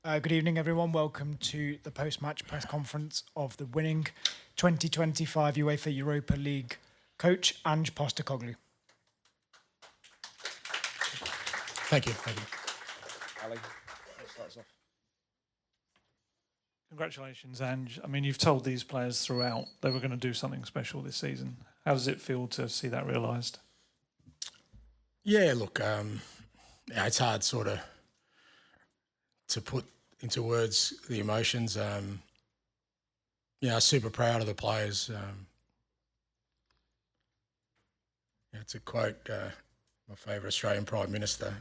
Good evening, everyone. Welcome to the post-match press conference of the winning 2025 UEFA Europa League coach, Ange Postecoglou. Thank you. Thank you. Ali, let's start us off. Congratulations, Ange. I mean, you've told these players throughout they were going to do something special this season. How does it feel to see that realised? Yeah, look, it's hard sort of to put into words the emotions. Super proud of the players. It's a quote, my favourite Australian Prime Minister,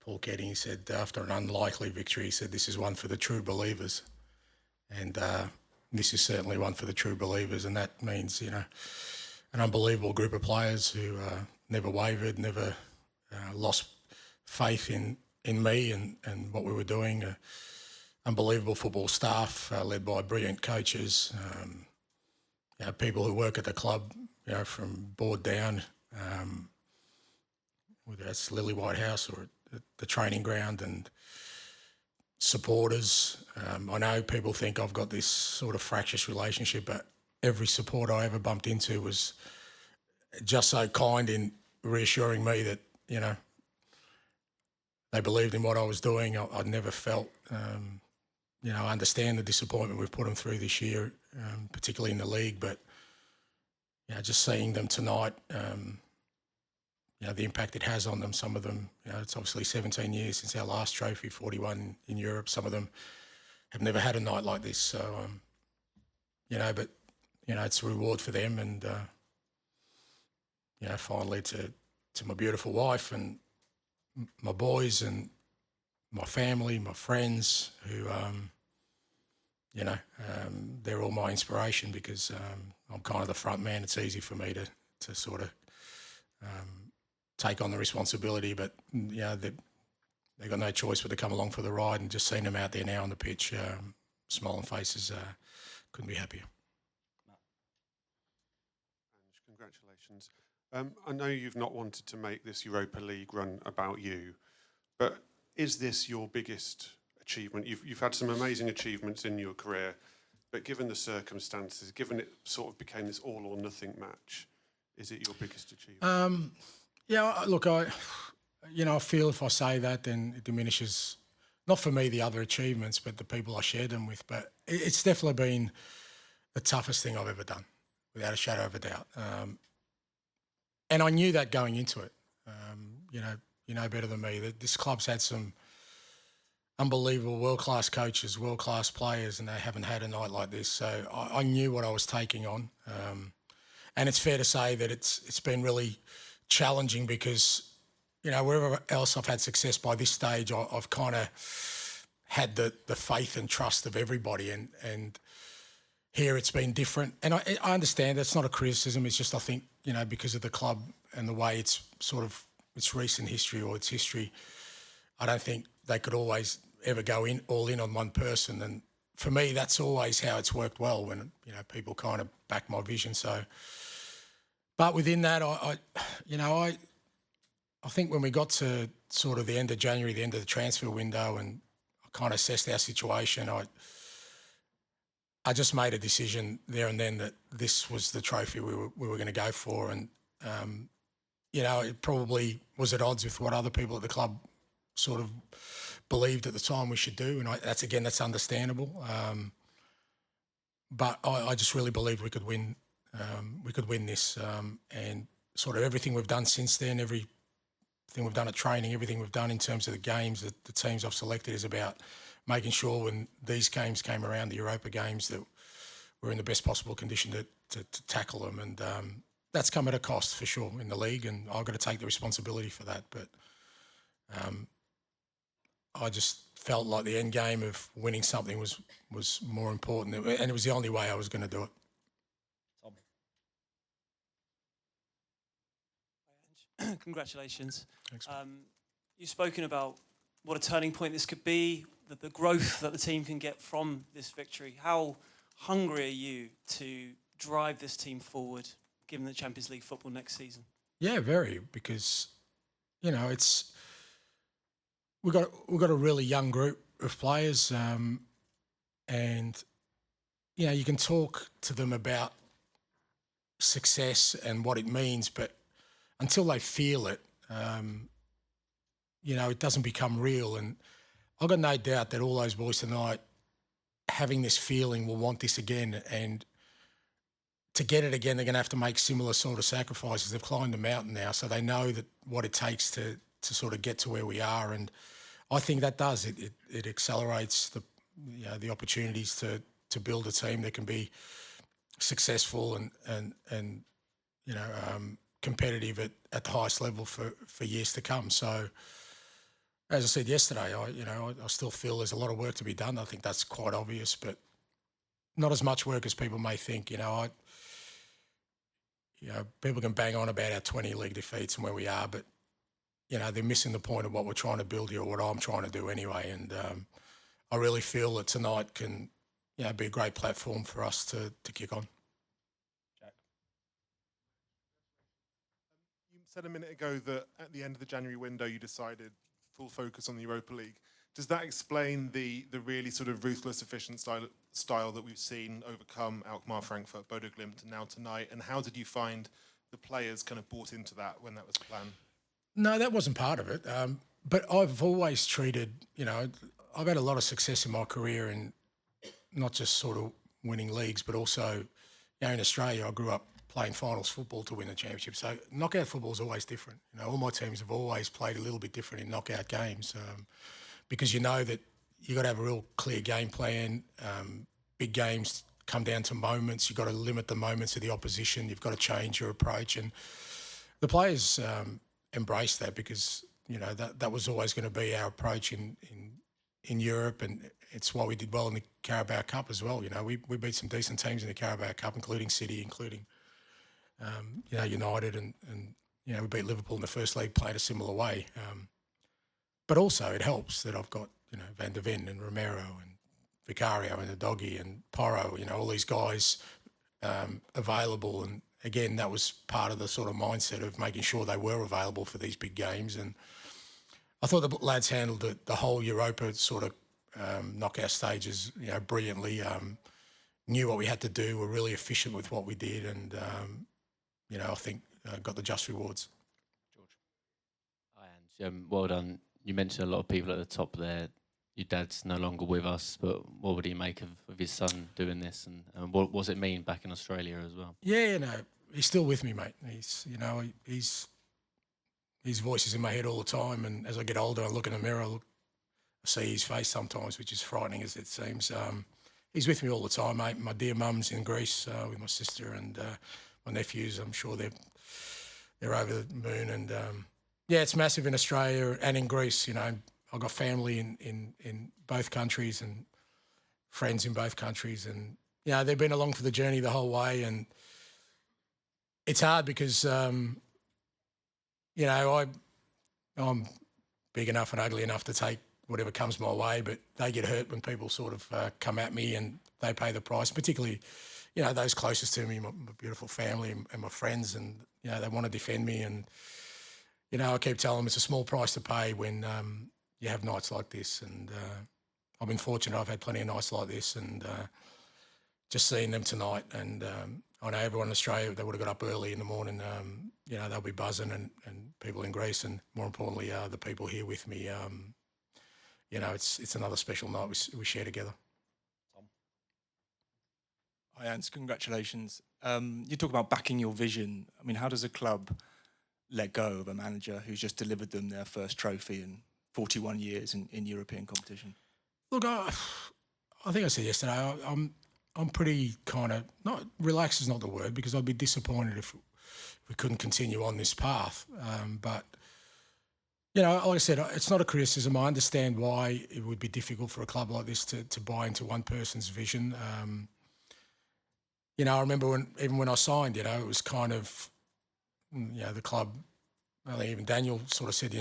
Paul Keating, he said, after an unlikely victory, he said, this is one for the true believers. And this is certainly one for the true believers. And that means, an unbelievable group of players who never wavered, never lost faith in me and what we were doing. Unbelievable football staff led by brilliant coaches, people who work at the club, from board down, whether that's Lily Whitehouse or at the training ground, and supporters. I know people think I've got this sort of fractious relationship, but every supporter I ever bumped into was just so kind in reassuring me that, they believed in what I was doing. I'd never felt, I understand the disappointment we've put them through this year, particularly in the league, but, just seeing them tonight, the impact it has on them. Some of them, it's obviously 17 years since our last trophy, 41 in Europe. Some of them have never had a night like this. So, but, it's a reward for them. And, finally to my beautiful wife and my boys and my family, my friends who, they're all my inspiration because I'm kind of the front man. It's easy for me to sort of take on the responsibility, but, they've got no choice but to come along for the ride, and just seeing them out there now on the pitch, smiling faces, couldn't be happier. Ange, congratulations. I know you've not wanted to make this Europa League run about you, but is this your biggest achievement? You've had some amazing achievements in your career, but given the circumstances, given it sort of became this all or nothing match, is it your biggest achievement? Look, I feel if I say that, then it diminishes, not for me, the other achievements, but the people I shared them with. But it's definitely been the toughest thing I've ever done, without a shadow of a doubt. And I knew that going into it. You know better than me that this club's had some unbelievable world-class coaches, world-class players, and they haven't had a night like this. So I knew what I was taking on. And it's fair to say that it's been really challenging because, wherever else I've had success by this stage, I've kind of had the faith and trust of everybody. And here it's been different. And I understand that's not a criticism. It's just, I think, because of the club and the way it's sort of its recent history or its history, I don't think they could always ever go all in on one person. And for me, that's always how it's worked well when, people kind of back my vision. So, but within that, I think when we got to sort of the end of January, the end of the transfer window, and I kind of assessed our situation, I just made a decision there and then that this was the trophy we were going to go for. And, it probably was at odds with what other people at the club sort of believed at the time we should do. And that's understandable. But I just really believed we could win. We could win this. And sort of everything we've done since then, everything we've done at training, everything we've done in terms of the games, the teams I've selected is about making sure when these games came around, the Europa games, that we're in the best possible condition to tackle them. And that's come at a cost for sure in the league, and I've got to take the responsibility for that. But I just felt like the end game of winning something was more important, and it was the only way I was going to do it. Tom. Congratulations. Thanks. You've spoken about what a turning point this could be, the growth that the team can get from this victory. How hungry are you to drive this team forward, given the Champions League football next season? Yeah, very, because, we've got a really young group. of players, and you can talk to them about success and what it means, but until they feel it, it doesn't become real. And I've got no doubt that all those boys tonight, having this feeling, will want this again. And to get it again, they're going to have to make similar sort of sacrifices. They've climbed the mountain now, so they know that what it takes to sort of get to where we are. And I think that does it accelerates the opportunities to build a team that can be successful and competitive at the highest level for years to come. So, as I said yesterday, I still feel there's a lot of work to be done. I think that's quite obvious, but not as much work as people may think. People can bang on about our 20 league defeats and where we are, but they're missing the point of what we're trying to build here, or what I'm trying to do anyway. And I really feel that tonight can be a great platform for us to kick on. You said a minute ago that at the end of the January window you decided full focus on the Europa League. Does that explain the really sort of ruthless, efficient style that we've seen overcome Alkmaar, Frankfurt, Bodo Glimt, and now tonight? And how did you find the players kind of bought into that when that was planned? No, that wasn't part of it. But I've always treated, I've had a lot of success in my career, and not just sort of winning leagues, but also, in Australia, I grew up playing finals football to win a championship. So knockout football is always different. All my teams have always played a little bit different in knockout games, because that you got to have a real clear game plan. Big games come down to moments. You've got to limit the moments of the opposition. You've got to change your approach. And the players embraced that, because, that was always going to be our approach in Europe, and it's why we did well in the Carabao Cup as well. We beat some decent teams in the Carabao Cup, including City, including United, and we beat Liverpool in the first league, played a similar way. But also it helps that I've got Van der Ven and Romero and Vicario and Udogie and Porro, all these guys available. And again, that was part of the sort of mindset of making sure they were available for these big games. And I thought the lads handled the whole Europa sort of knockout stages, brilliantly. Knew what we had to do. Were really efficient with what we did, and I think got the just rewards. George, hi Ange. Well done. You mentioned a lot of people at the top there. Your dad's no longer with us, but what would he make of his son doing this, and what does it mean back in Australia as well? Yeah, he's still with me, mate. His voice is in my head all the time, and as I get older, I look in the mirror, I see his face sometimes, which is frightening as it seems. He's with me all the time, mate. My dear mum's in Greece with my sister, and my nephews. I'm sure they're over the moon, and it's massive in Australia and in Greece. I've got family in both countries and friends in both countries, and they've been along for the journey the whole way, and it's hard because I'm big enough and ugly enough to take whatever comes my way, but they get hurt when people sort of come at me, and they pay the price, particularly, those closest to me, my beautiful family and my friends, and, they want to defend me. And, I keep telling them it's a small price to pay when you have nights like this. And I've been fortunate. I've had plenty of nights like this, and just seeing them tonight, and I know everyone in Australia, they would have got up early in the morning, they'll be buzzing, and people in Greece, and more importantly, the people here with me, it's another special night we share together. Hi, Ants. Congratulations. You talk about backing your vision. I mean, how does a club let go of a manager who's just delivered them their first trophy in 41 years in European competition? Look, I think I said yesterday, I'm pretty kind of, not relaxed is not the word, because I'd be disappointed if we couldn't continue on this path. But, like I said, it's not a criticism. I understand why it would be difficult for a club like this to buy into one person's vision. I remember even when I signed, it was kind of, the club, I think even Daniel sort of said,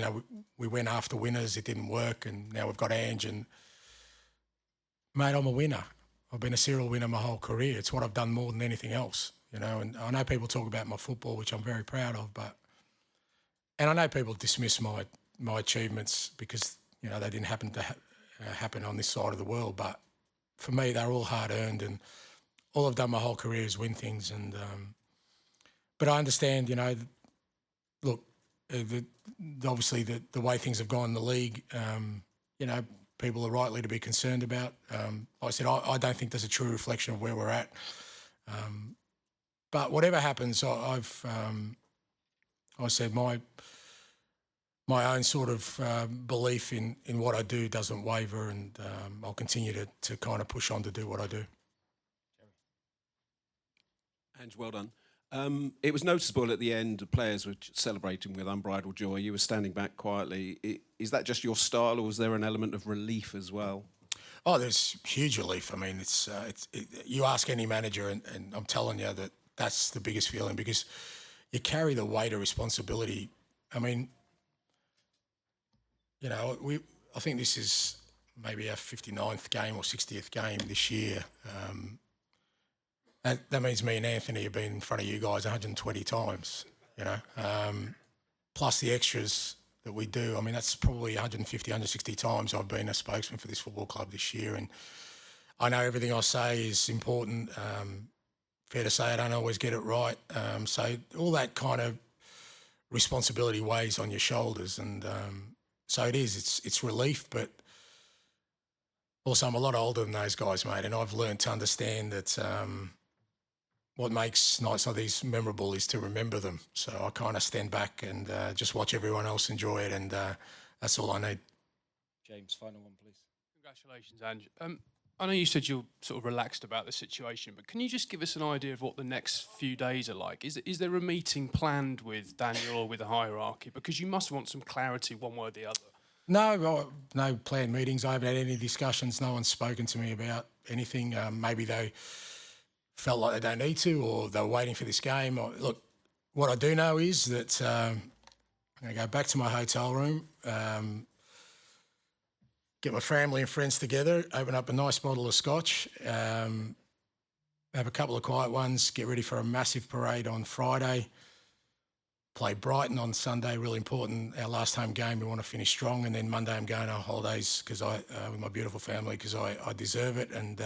we went after winners, it didn't work, and now we've got Ange. And, mate, I'm a winner. I've been a serial winner my whole career. It's what I've done more than anything else, and I know people talk about my football, which I'm very proud of, and I know people dismiss my achievements because, they didn't happen to happen on this side of the world. But for me, they're all hard earned, and all I've done my whole career is win things. And but I understand, look, obviously the way things have gone in the league, people are rightly to be concerned about. Like I said, I don't think there's a true reflection of where we're at. But whatever happens, I said my own sort of belief in what I do doesn't waver, and I'll continue to kind of push on to do what I do. Ange, well done. It was noticeable at the end, the players were celebrating with unbridled joy. You were standing back quietly. Is that just your style, or was there an element of relief as well? Oh, there's huge relief. I mean, you ask any manager, and I'm telling you that's the biggest feeling, because you carry the weight of responsibility. I mean, I think this is maybe our 59th game or 60th game this year. That means me and Anthony have been in front of you guys 120 times, plus the extras that we do. I mean, that's probably 150, 160 times I've been a spokesman for this football club this year. And I know everything I say is important. Fair to say I don't always get it right. So all that kind of responsibility weighs on your shoulders. And so it is. It's relief, but also I'm a lot older than those guys, mate, and I've learned to understand that what makes nights like these memorable is to remember them. So I kind of stand back and just watch everyone else enjoy it, and that's all I need. James, final one, please. Congratulations, Ange. I know you said you're sort of relaxed about the situation, but can you just give us an idea of what the next few days are like? Is there a meeting planned with Daniel or with the hierarchy? Because you must want some clarity one way or the other. No planned meetings. I haven't had any discussions. No one's spoken to me about anything. Maybe they felt like they don't need to, or they were waiting for this game. Look, what I do know is that I'm going to go back to my hotel room, get my family and friends together, open up a nice bottle of scotch, have a couple of quiet ones, get ready for a massive parade on Friday, play Brighton on Sunday, really important, our last home game. We want to finish strong, and then Monday I'm going on holidays with my beautiful family, because I deserve it, and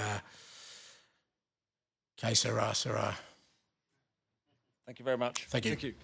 que sera, sera. Thank you very much. Thank you. Thank you.